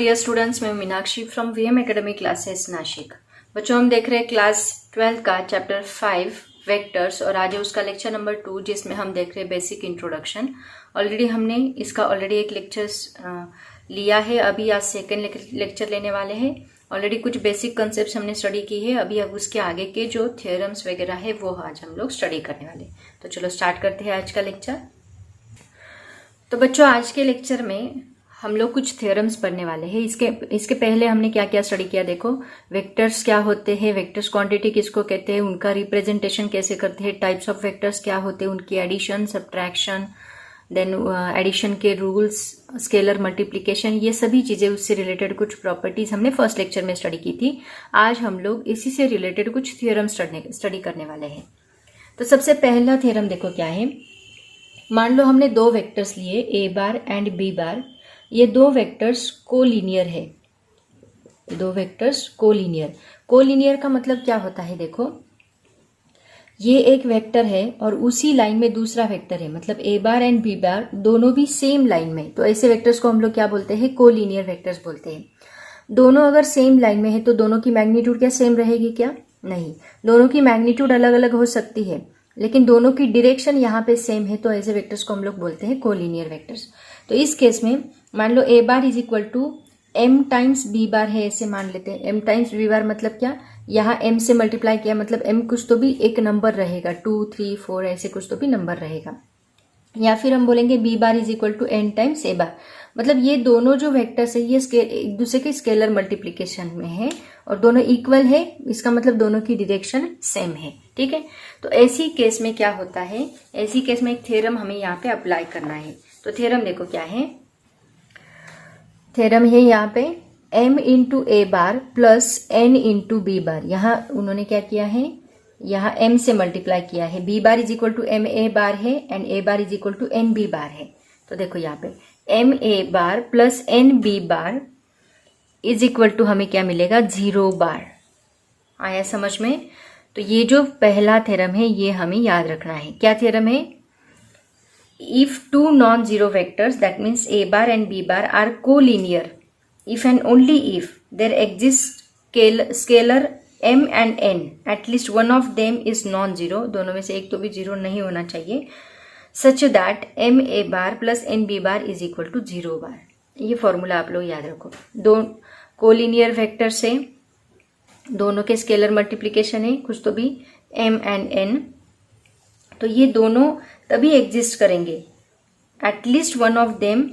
Dear students, मैं Meenakshi from VM academy classes Nashik. बच्चों, हम देख रहे हैं क्लास 12 का चैप्टर 5 वेक्टर्स और आज है उसका लेक्चर नंबर 2 जिसमें हम देख रहे हैं बेसिक इंट्रोडक्शन। ऑलरेडी हमने इसका एक लेक्चर लिया है, अभी आज सेकेंड लेक्चर लेने वाले हैं। ऑलरेडी कुछ बेसिक कॉन्सेप्ट्स हमने स्टडी की है, अभी अब उसके आगे के जो थ्योरम्स वगैरह है वो आज हम लोग स्टडी करने वाले। तो चलो स्टार्ट करते हैं आज का लेक्चर। तो बच्चों, आज के लेक्चर में हम लोग कुछ थ्योरम्स पढ़ने वाले हैं। इसके पहले हमने क्या क्या स्टडी किया देखो। वेक्टर्स क्या होते हैं, वेक्टर्स क्वांटिटी किसको कहते हैं, उनका रिप्रेजेंटेशन कैसे करते हैं, टाइप्स ऑफ वेक्टर्स क्या होते हैं, उनकी एडिशन, सब्ट्रैक्शन, देन एडिशन के रूल्स, स्केलर मल्टीप्लिकेशन, ये सभी चीजें उससे रिलेटेड कुछ प्रॉपर्टीज हमने फर्स्ट लेक्चर में स्टडी की थी। आज हम लोग इसी से रिलेटेड कुछ थ्योरम स्टडी करने वाले हैं। तो सबसे पहला थ्योरम देखो क्या है। मान लो हमने दो वेक्टर्स लिए ए बार एंड बी बार। ये दो वेक्टर्स कोलिनियर है। दो वेक्टर्स कोलिनियर। कोलिनियर का मतलब क्या होता है देखो, ये एक वेक्टर है और उसी लाइन में दूसरा वेक्टर है, मतलब ए बार एंड बी बार दोनों भी सेम लाइन में। तो ऐसे वेक्टर्स को हम लोग क्या बोलते हैं, कोलिनियर वेक्टर्स बोलते हैं। दोनों अगर सेम लाइन में है तो दोनों की मैग्नीट्यूड क्या सेम रहेगी क्या? नहीं, दोनों की मैग्नीट्यूड अलग अलग हो सकती है, लेकिन दोनों की डायरेक्शन यहाँ पे सेम है। तो ऐसे वेक्टर्स को हम लोग बोलते हैं कोलिनियर वेक्टर्स। तो इस केस में मान लो A bar is equal to M times B bar है, ऐसे मान लेते हैं। एम टाइम्स बी बार मतलब क्या, यहाँ एम से मल्टीप्लाई किया मतलब एम कुछ तो भी एक नंबर रहेगा, 2, 3, 4 ऐसे कुछ तो भी नंबर रहेगा। या फिर हम बोलेंगे B bar is equal to N times A bar, मतलब ये दोनों जो वेक्टर्स है ये एक दूसरे के स्केलर मल्टीप्लीकेशन में है और दोनों इक्वल है। इसका मतलब दोनों की डायरेक्शन सेम है, ठीक है। तो ऐसी केस में क्या होता है, ऐसी केस में एक थ्योरम हमें यहाँ पे अप्लाई करना है। तो थ्योरम देखो क्या है। थ्योरम है यहाँ पे m into A bar plus n into B bar. यहाँ उन्होंने क्या किया है, यहाँ m से मल्टीप्लाई किया है। b bar is equal to m a bar है and a bar is equal to n b bar है। तो देखो यहाँ पे m a bar plus n b bar is equal to हमें क्या मिलेगा, 0 बार। आया समझ में? तो ये जो पहला थ्योरम है ये हमें याद रखना है। क्या थ्योरम है? If two non-zero vectors, that means a bar and b bar, are collinear, if and only if there exists scalar m and n, at least one of them is non-zero, दोनों में से एक तो भी zero नहीं होना चाहिए, such that m a bar plus n b bar is equal to 0 बार। ये फॉर्मूला आप लोग याद रखो। दो कोलिनियर वेक्टर से दोनों के स्केलर मल्टीप्लिकेशन है कुछ तो भी m and n, तो ये दोनों तभी एग्जिस्ट करेंगे at least one of them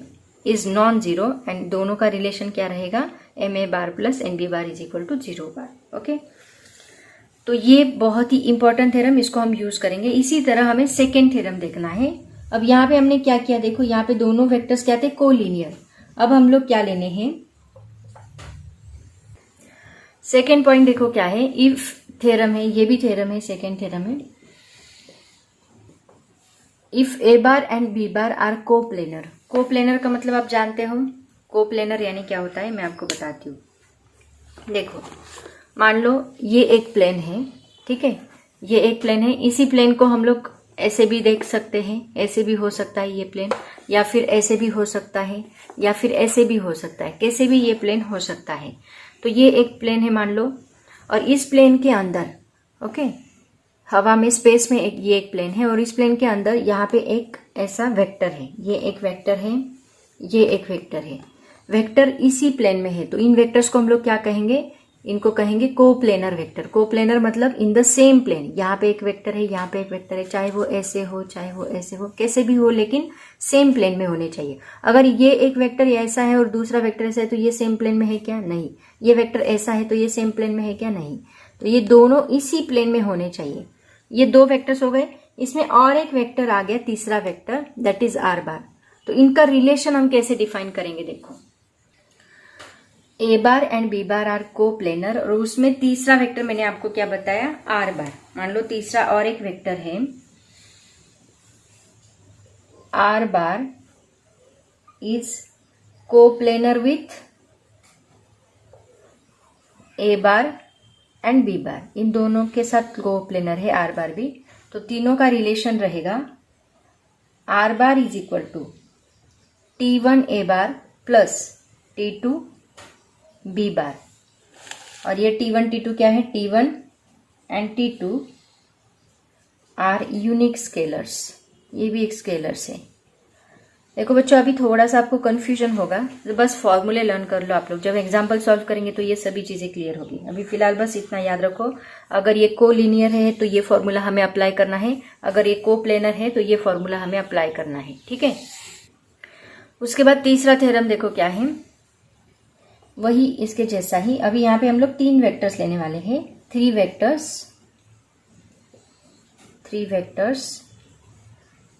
is non zero and दोनों का रिलेशन क्या रहेगा, m a bar plus n b bar is equal to 0 bar. Okay, तो ये बहुत ही इंपॉर्टेंट थ्योरम, इसको हम यूज करेंगे। इसी तरह हमें सेकेंड थ्योरम देखना है। अब यहाँ पे हमने क्या किया देखो, यहाँ पे दोनों वेक्टर्स क्या थे, कोलिनियर। अब हम लोग क्या लेने हैं, सेकेंड पॉइंट देखो क्या है, इफ थ्योरम है, ये भी थ्योरम है, सेकेंड थ्योरम है। If a bar and B bar are coplanar. Coplanar का मतलब आप जानते हो, कोप्लेनर यानी क्या होता है मैं आपको बताती हूँ। देखो मान लो ये एक प्लेन है, ठीक है, ये एक प्लेन है। इसी प्लेन को हम लोग ऐसे भी देख सकते हैं, ऐसे भी हो सकता है ये प्लेन, या फिर ऐसे भी हो सकता है, या फिर ऐसे भी हो सकता है, कैसे भी ये प्लेन हो सकता है। तो ये एक प्लेन है मान लो, और इस प्लेन के अंदर ओके हवा में स्पेस में ये एक प्लेन है और इस प्लेन के अंदर यहाँ पे एक ऐसा वेक्टर है, ये एक वेक्टर है, ये एक वेक्टर है। वेक्टर इसी प्लेन में है, तो इन वेक्टर्स को हम लोग क्या कहेंगे, इनको कहेंगे कोप्लेनर वेक्टर। कोप्लेनर मतलब इन द सेम प्लेन, यहाँ पे एक वेक्टर है, यहाँ पे एक वेक्टर है, चाहे वो ऐसे हो चाहे वो ऐसे हो, कैसे भी हो, लेकिन सेम प्लेन में होने चाहिए। अगर ये एक वेक्टर ऐसा है और दूसरा वेक्टर ऐसा है तो ये सेम प्लेन में है क्या? नहीं। ये वेक्टर ऐसा है तो ये सेम प्लेन में है क्या? नहीं। तो ये दोनों इसी प्लेन में होने चाहिए। ये दो वेक्टर्स हो गए, इसमें और एक वेक्टर आ गया, तीसरा vector, that is R bar. तो इनका रिलेशन हम कैसे डिफाइन करेंगे देखो, A bar and B bar are coplanar, और उसमें तीसरा वेक्टर मैंने आपको क्या बताया, आर बार। मान लो तीसरा और एक वेक्टर है R bar is coplanar with A bar and B bar, इन दोनों के साथ कोप्लेनर है आर बार भी। तो तीनों का रिलेशन रहेगा r bar is equal to T1 a bar plus T2 b bar. और ये T1 T2 क्या है, T1 and T2 are unique scalars, ये भी एक स्केलर्स है। देखो बच्चों अभी थोड़ा सा आपको कंफ्यूजन होगा, तो बस फॉर्मूले लर्न कर लो आप लोग, जब एग्जाम्पल सॉल्व करेंगे तो ये सभी चीजें क्लियर होगी। अभी फिलहाल बस इतना याद रखो, अगर ये को लीनियर है तो ये फॉर्मूला हमें अप्लाई करना है, अगर ये को प्लेनर है तो ये फॉर्मूला हमें अप्लाई करना है, ठीक है। उसके बाद तीसरा थ्योरम देखो क्या है, वही इसके जैसा ही। अभी यहाँ पे हम लोग 3 वेक्टर्स लेने वाले हैं, 3 vectors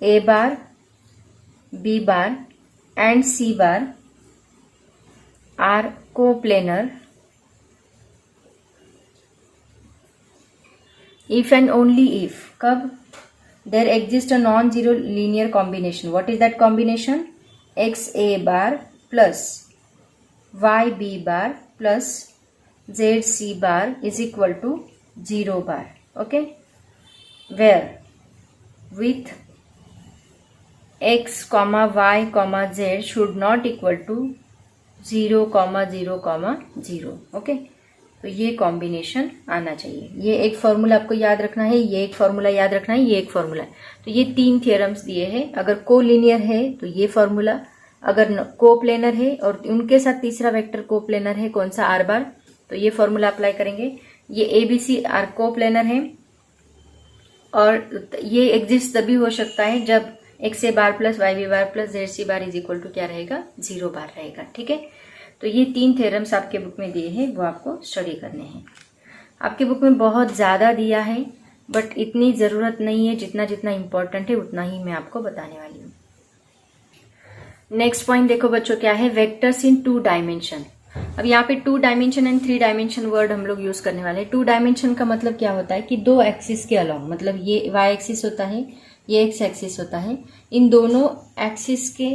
a bar, b bar and c bar are coplanar if and only if, कब, there exists a non-zero linear combination. What is that combination? x a bar plus y b bar plus z c bar is equal to 0 bar. Okay, where with x comma y comma z should not equal to 0 comma 0 comma 0. Okay, तो ये combination आना चाहिए। ये एक formula आपको याद रखना है, ये एक फॉर्मूला याद रखना है, ये एक फॉर्मूला है। तो ये 3 थियरम्स दिए हैं। अगर को लीनियर है तो ये फॉर्मूला, अगर को प्लेनर है और उनके साथ तीसरा वेक्टर को प्लेनर है, कौन सा, आर बार, तो ये फॉर्मूला अप्लाई करेंगे। ये एबीसी आर को प्लेनर है और ये एग्जिस्ट तभी हो सकता है जब x a bar plus y b bar plus z c bar is equal to क्या रहेगा, 0 बार रहेगा, ठीक है। तो ये 3 थ्योरम्स आपके बुक में दिए हैं, वो आपको स्टडी करने हैं। आपके बुक में बहुत ज़्यादा दिया है, बट इतनी ज़रूरत नहीं है, जितना जितना इम्पोर्टेंट है उतना ही मैं आपको बताने वाली हूँ। नेक्स्ट पॉइंट देखो बच्चों क्या है, वेक्टर्स इन 2 डायमेंशन। अब यहाँ पे 2 डायमेंशन एंड 3 डायमेंशन वर्ड हम लोग यूज करने वाले हैं। 2 डायमेंशन का मतलब क्या होता है कि 2 एक्सिस के अलॉन्ग, मतलब ये वाई एक्सिस होता है, ये एक्स एक्सिस होता है, इन दोनों एक्सिस के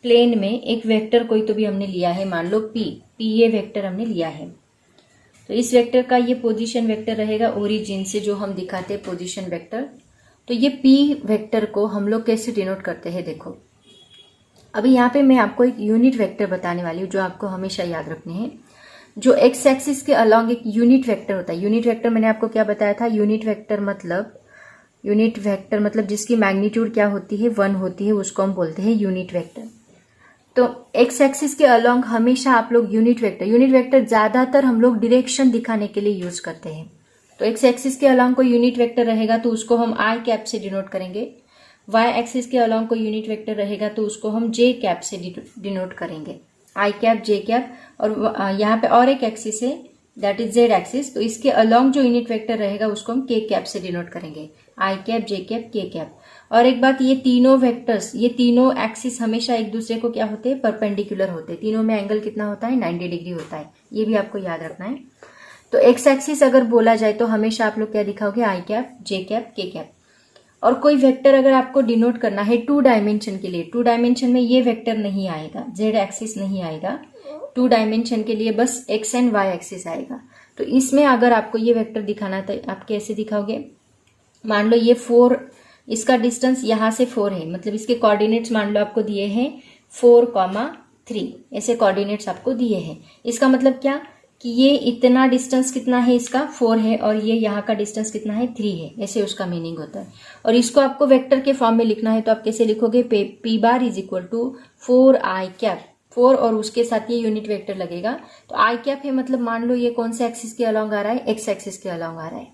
प्लेन में एक वेक्टर कोई तो भी हमने लिया है, मान लो पी ये वेक्टर हमने लिया है। तो इस वेक्टर का ये पोजीशन वेक्टर रहेगा ओरिजिन से, जो हम दिखाते हैं पोजीशन वेक्टर। तो ये पी वेक्टर को हम लोग कैसे डिनोट करते हैं, देखो अभी यहाँ पे मैं आपको एक यूनिट वेक्टर बताने वाली हूँ जो आपको हमेशा याद रखने हैं। जो एक्स एक्सिस के अलॉन्ग एक यूनिट वेक्टर होता है। यूनिट वेक्टर मैंने आपको क्या बताया था, यूनिट वेक्टर मतलब जिसकी मैग्नीट्यूड क्या होती है, 1 होती है, उसको हम बोलते हैं यूनिट वेक्टर। तो एक्स एक्सिस के अलॉन्ग हमेशा आप लोग यूनिट वेक्टर ज्यादातर हम लोग डायरेक्शन दिखाने के लिए यूज करते हैं। तो एक्स एक्सिस के अलॉन्ग कोई यूनिट वेक्टर रहेगा तो उसको हम आई कैप से डिनोट करेंगे। वाई एक्सिस के अलॉन्ग कोई यूनिट वेक्टर रहेगा तो उसको हम जे कैप से डिनोट करेंगे, आई कैप जे कैप। और यहाँ पे और एक एक्सिस है दैट इज जेड एक्सिस, तो इसके अलॉन्ग जो यूनिट वेक्टर रहेगा उसको हम के कैप से डिनोट करेंगे, आई कैप जे कैप के कैप। और एक बात, ये तीनों वेक्टर्स, ये तीनों एक्सिस हमेशा एक दूसरे को क्या होते हैं, परपेंडिकुलर होते हैं। तीनों में एंगल कितना होता है, 90 डिग्री होता है, ये भी आपको याद रखना है। तो एक्स एक्सिस अगर बोला जाए तो हमेशा आप लोग क्या दिखाओगे, आई कैप जे कैप के कैप। और कोई वेक्टर अगर आपको डिनोट करना है 2 डायमेंशन के लिए, 2 डायमेंशन में ये वेक्टर नहीं आएगा, जेड एक्सिस नहीं आएगा, 2 डायमेंशन के लिए बस एक्स एंड वाई एक्सिस आएगा। तो इसमें अगर आपको ये वेक्टर दिखाना है तो आप कैसे दिखाओगे, मान लो ये 4, इसका डिस्टेंस यहाँ से 4 है, मतलब इसके कोऑर्डिनेट्स मान लो आपको दिए हैं 4,3, ऐसे कोऑर्डिनेट्स आपको दिए हैं। इसका मतलब क्या कि ये इतना डिस्टेंस कितना है, इसका 4 है, और ये यहाँ का डिस्टेंस कितना है, 3 है, ऐसे उसका मीनिंग होता है। और इसको आपको वेक्टर के फॉर्म में लिखना है तो आप कैसे लिखोगे, p bar is equal to 4 i cap, 4 और उसके साथ ये यूनिट वेक्टर लगेगा। तो आई कैप है, मतलब मान लो ये कौन से एक्सिस के अलॉन्ग आ रहा है, एक्स एक्सिस के अलॉन्ग आ रहा है।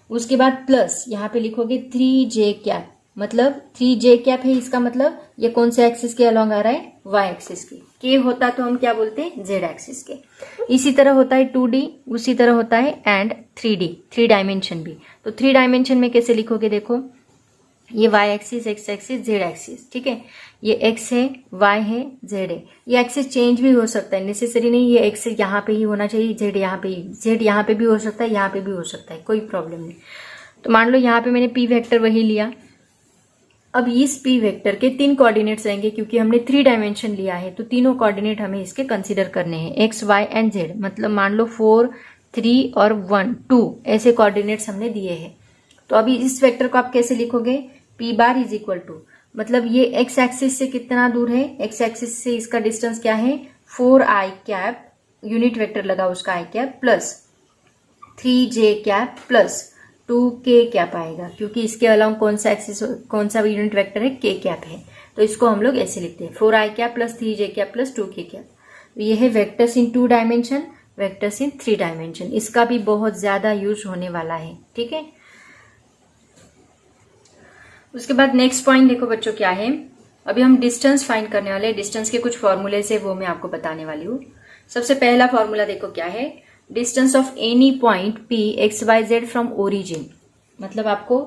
उसके बाद प्लस यहाँ पे लिखोगे 3j कैप, मतलब 3j कैप है, इसका मतलब ये कौन से एक्सिस के अलॉन्ग आ रहा है, वाई एक्सिस के होता तो हम क्या बोलते हैं, जेड एक्सिस के। इसी तरह होता है 2D, उसी तरह होता है एंड 3D, 3 डायमेंशन भी। तो 3 डायमेंशन में कैसे लिखोगे, देखो ये y axis, x axis, z axis, ठीक है। ये एक्स है, वाई है, जेड है। ये एक्सिस चेंज भी हो सकता है, नेसेसरी नहीं ये एक्स यहाँ पे ही होना चाहिए, जेड यहाँ पे ही, जेड यहाँ पे भी हो सकता है, यहाँ पे भी हो सकता है, कोई प्रॉब्लम नहीं। तो मान लो यहाँ पे मैंने पी वेक्टर वही लिया। अब इस पी वेक्टर के 3 कोऑर्डिनेट्स रहेंगे, क्योंकि हमने 3 डायमेंशन लिया है तो तीनों कोऑर्डिनेट हमें इसके कंसीडर करने हैं, एक्स वाई एंड जेड। मतलब मान लो 4, 3 और 1, 2 ऐसे कोऑर्डिनेट्स हमने दिए हैं। तो अभी इस वेक्टर को आप कैसे लिखोगे, p bar is equal to, मतलब ये एक्स एक्सिस से कितना दूर है, एक्स एक्सिस से इसका डिस्टेंस क्या है, 4 आई कैप यूनिट वेक्टर लगा उसका I cap plus 3j cap plus 2k cap आएगा, क्योंकि इसके अलावा कौन सा यूनिट वेक्टर है, k कैप है, तो इसको हम लोग ऐसे लिखते हैं 4i cap plus 3j cap plus 2k cap. ये है vectors in 2 dimension, vectors in 3 dimension, इसका भी बहुत ज्यादा यूज होने वाला है। ठीक है, उसके बाद नेक्स्ट पॉइंट देखो बच्चों क्या है, अभी हम डिस्टेंस फाइंड करने वाले हैं। डिस्टेंस के कुछ फॉर्मूले से वो मैं आपको बताने वाली हूँ। सबसे पहला फॉर्मूला देखो क्या है, distance of any point p x y z from origin. मतलब आपको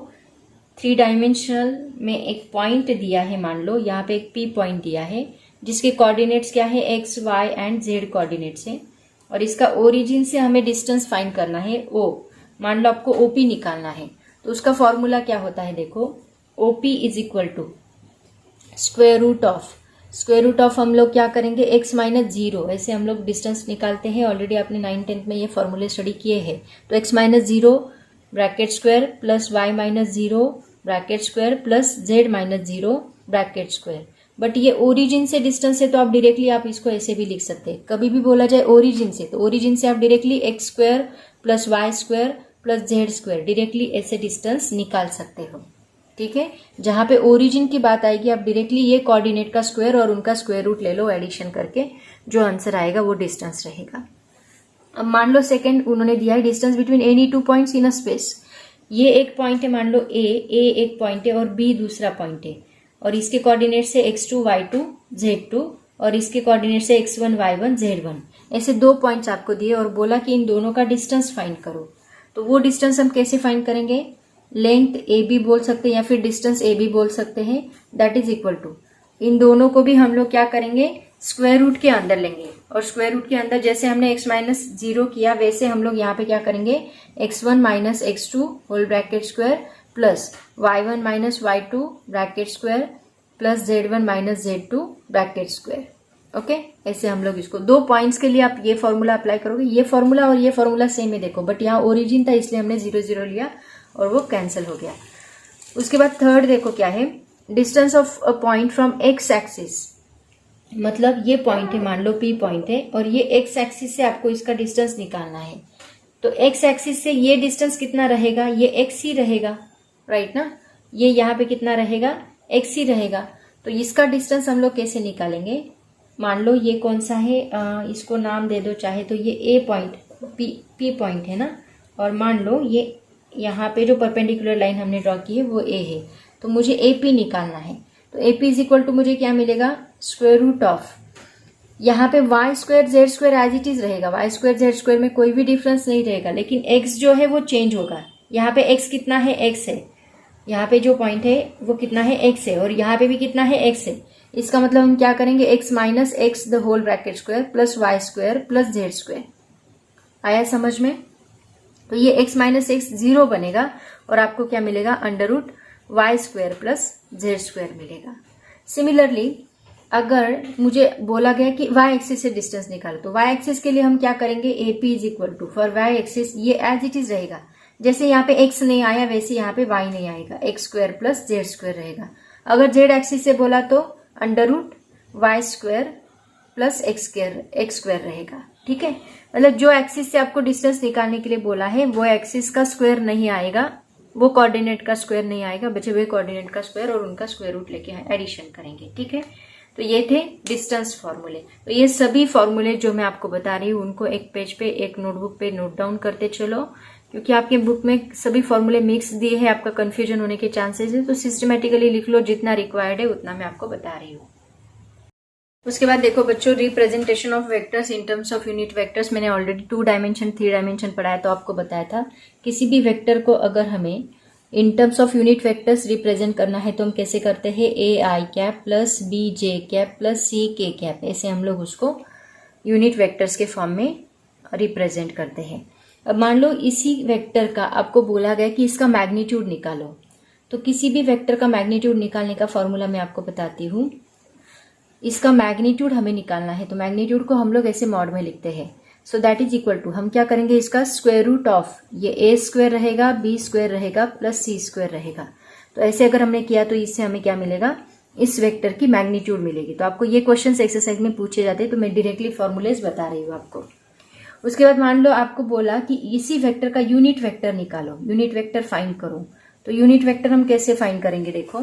3 डायमेंशनल में एक पॉइंट दिया है, मान लो यहाँ पे एक p पॉइंट दिया है जिसके कोऑर्डिनेट्स क्या है, x y and z coordinates है, और इसका ओरिजिन से हमें डिस्टेंस फाइंड करना है o। मान लो आपको OP निकालना है, तो उसका फॉर्मूला क्या होता है, देखो OP is equal to square root of हम लोग क्या करेंगे, x माइनस 0, ऐसे हम लोग डिस्टेंस निकालते हैं। ऑलरेडी आपने 9th-10th में ये फॉर्मूले स्टडी किए हैं। तो x minus 0 bracket square plus y minus 0 bracket square plus z minus 0 bracket square. But ये ओरिजिन से डिस्टेंस है, तो आप डायरेक्टली आप इसको ऐसे भी लिख सकते हैं। कभी भी बोला जाए ओरिजिन से, तो ओरिजिन से आप directly x square plus y square plus z square directly ऐसे डिस्टेंस निकाल सकते हो। ठीक है, जहां पे ओरिजिन की बात आएगी आप डायरेक्टली ये कोऑर्डिनेट का स्क्वायर और उनका स्क्वायर रूट ले लो एडिशन करके, जो आंसर आएगा वो डिस्टेंस रहेगा। अब मान लो सेकंड उन्होंने दिया है distance between any 2 points in a space. ये एक पॉइंट है, मान लो ए एक पॉइंट है और बी दूसरा पॉइंट है, और इसके कोऑर्डिनेट से x2 y2 z2 और इसके कोऑर्डिनेट से x1 y1 z1। ऐसे 2 पॉइंट्स आपको दिए और बोला कि इन दोनों का डिस्टेंस फाइंड करो। तो वो डिस्टेंस हम कैसे फाइंड करेंगे, लेंथ ए बी बोल सकते हैं या फिर डिस्टेंस ए बी बोल सकते हैं। दैट इज इक्वल टू, इन दोनों को भी हम लोग क्या करेंगे, स्क्वायर रूट के अंदर लेंगे, और स्क्वायर रूट के अंदर जैसे हमने x माइनस 0 किया वैसे हम लोग यहाँ पे क्या करेंगे, x1 minus x2 whole bracket square plus y1 minus y2 bracket square plus z1 minus z2 bracket square. Okay, ऐसे हम लोग इसको 2 पॉइंट्स के लिए आप ये फॉर्मूला अप्लाई करोगे। ये फॉर्मूला और ये फॉर्मूला सेम है देखो, बट यहाँ ओरिजिन था इसलिए हमने 0 0 लिया और वो कैंसिल हो गया। उसके बाद थर्ड देखो क्या है, distance of a point from x axis. मतलब ये पॉइंट है, मान लो P पॉइंट है और ये एक्स एक्सिस से आपको इसका डिस्टेंस निकालना है। तो एक्स एक्सिस से ये डिस्टेंस कितना रहेगा, ये x ही रहेगा, राइट ना। ये यहाँ पे कितना रहेगा, x ही रहेगा। तो इसका डिस्टेंस हम लोग कैसे निकालेंगे, मान लो ये कौन सा है, इसको नाम दे दो चाहे तो, ये A पॉइंट P पॉइंट है ना, और मान लो ये यहाँ पे जो परपेंडिकुलर लाइन हमने ड्रॉ की है वो A है। तो मुझे AP निकालना है। तो AP इज इक्वल टू मुझे क्या मिलेगा, स्क्वायर रूट ऑफ, यहाँ पे y square z square as it is रहेगा, वाई स्क्वायर जेड स्क्वायर में कोई भी डिफरेंस नहीं रहेगा, लेकिन x जो है वो चेंज होगा। यहाँ पे x कितना है, x है, यहाँ पे जो पॉइंट है वो कितना है, x है, और यहाँ पे भी कितना है, x है। इसका मतलब हम क्या करेंगे, x minus x the whole bracket square plus y square plus z square. आया समझ में। तो ये x माइनस एक्स 0 बनेगा और आपको क्या मिलेगा, under root y square plus z square मिलेगा। सिमिलरली अगर मुझे बोला गया कि y एक्सिस से डिस्टेंस निकालो, तो y एक्सिस के लिए हम क्या करेंगे, AP is equal to for y axis ये एज इट इज रहेगा, जैसे यहाँ पे x नहीं आया वैसे यहाँ पे y नहीं आएगा, x square plus z square रहेगा। अगर z एक्सिस से बोला तो under root y square plus x square रहेगा। ठीक है, मतलब जो एक्सिस से आपको डिस्टेंस निकालने के लिए बोला है वो एक्सिस का स्क्वायर नहीं आएगा, वो कोऑर्डिनेट का स्क्वायर नहीं आएगा, बचे हुए कोऑर्डिनेट का स्क्वायर और उनका स्क्वायर रूट लेके एडिशन करेंगे। ठीक है, तो ये थे डिस्टेंस फॉर्मूले। तो ये सभी फॉर्मूले जो मैं आपको बता रही हूँ उनको एक पेज पे, एक नोटबुक पे नोट डाउन करते चलो, क्योंकि आपके बुक में सभी फॉर्मूले मिक्स दिए हैं, आपका कंफ्यूजन होने के चांसेस है। तो सिस्टमेटिकली लिख लो, जितना रिक्वायर्ड है उतना मैं आपको बता रही हूँ। उसके बाद देखो बच्चों, representation of vectors in terms of unit vectors. मैंने ऑलरेडी 2 डायमेंशन 3 डायमेंशन पढ़ाया, तो आपको बताया था किसी भी वेक्टर को अगर हमें in terms of unit vectors represent करना है तो हम कैसे करते हैं, AI cap plus BJ cap plus CK cap, ऐसे हम लोग उसको यूनिट वेक्टर्स के फॉर्म में रिप्रेजेंट करते हैं। अब मान लो इसी वेक्टर का आपको बोला गया कि इसका मैग्नीट्यूड निकालो, तो किसी भी वेक्टर का मैग्नीट्यूड निकालने का फॉर्मूला मैं आपको बताती हूँ। इसका मैग्नीट्यूड हमें निकालना है, तो मैग्नीट्यूड को हम लोग ऐसे मॉड में लिखते हैं। So that is equal to, हम क्या करेंगे, इसका स्क्वायर रूट ऑफ, ये A स्क्वायर रहेगा, B स्क्वायर रहेगा प्लस C स्क्वायर रहेगा। तो ऐसे अगर हमने किया तो इससे हमें क्या मिलेगा, इस वेक्टर की मैग्नीट्यूड मिलेगी। तो आपको ये क्वेश्चन एक्सरसाइज में पूछे जाते हैं, तो मैं डायरेक्टली फॉर्मूलेज बता रही हूँ आपको। उसके बाद मान लो आपको बोला कि इसी वेक्टर का यूनिट वेक्टर निकालो, यूनिट वेक्टर फाइंड करो। तो यूनिट वेक्टर हम कैसे फाइंड करेंगे? देखो,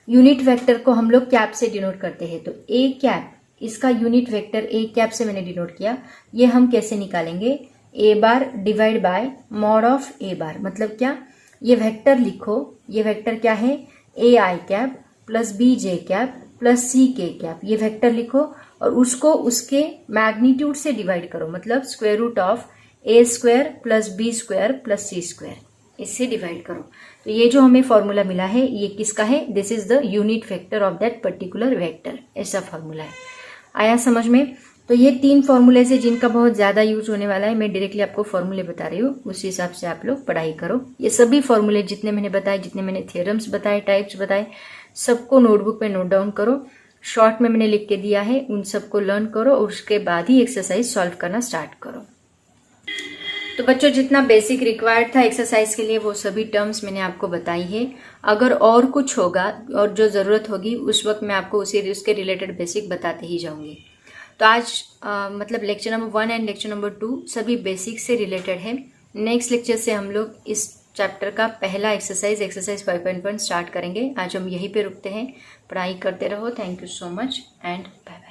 यूनिट वेक्टर को हम लोग कैप से डिनोट करते हैं। तो ए कैप, इसका यूनिट वेक्टर ए कैप से मैंने डिनोट किया। ये हम कैसे निकालेंगे? A bar divide by mod of A bar. मतलब क्या? ये वेक्टर लिखो, ये वेक्टर क्या है? A I cap plus B J cap plus C K cap. ये वेक्टर लिखो और उसको उसके मैग्नीट्यूड से डिवाइड करो, मतलब square root of a square plus b square plus c square, इससे डिवाइड करो। तो ये जो हमें फॉर्मूला मिला है ये किसका है? This is the unit vector of that particular vector. ऐसा फॉर्मूला है। आया समझ में? तो ये 3 फॉर्मूले से जिनका बहुत ज्यादा यूज होने वाला है, मैं डायरेक्टली आपको फॉर्मूले बता रही हूँ, उसी हिसाब से आप लोग पढ़ाई करो। ये सभी फॉर्मूले जितने मैंने बताए, जितने मैंने थ्योरम्स बताए, टाइप्स बताए, सबको नोटबुक पे नोट डाउन करो। शॉर्ट में मैंने लिख के दिया है, उन सबको लर्न करो और उसके बाद ही एक्सरसाइज सॉल्व करना स्टार्ट करो। तो बच्चों, जितना बेसिक रिक्वायर्ड था एक्सरसाइज के लिए वो सभी टर्म्स मैंने आपको बताई है। अगर और कुछ होगा और जो जरूरत होगी उस वक्त मैं आपको उसके रिलेटेड बेसिक बताते ही जाऊंगी। तो आज मतलब lecture number 1 and lecture number 2 सभी बेसिक से रिलेटेड है। नेक्स्ट लेक्चर से हम लोग इस चैप्टर का पहला एक्सरसाइज 5.1 स्टार्ट करेंगे। आज हम यहीं पे रुकते हैं। पढ़ाई करते रहो। Thank you so much and bye.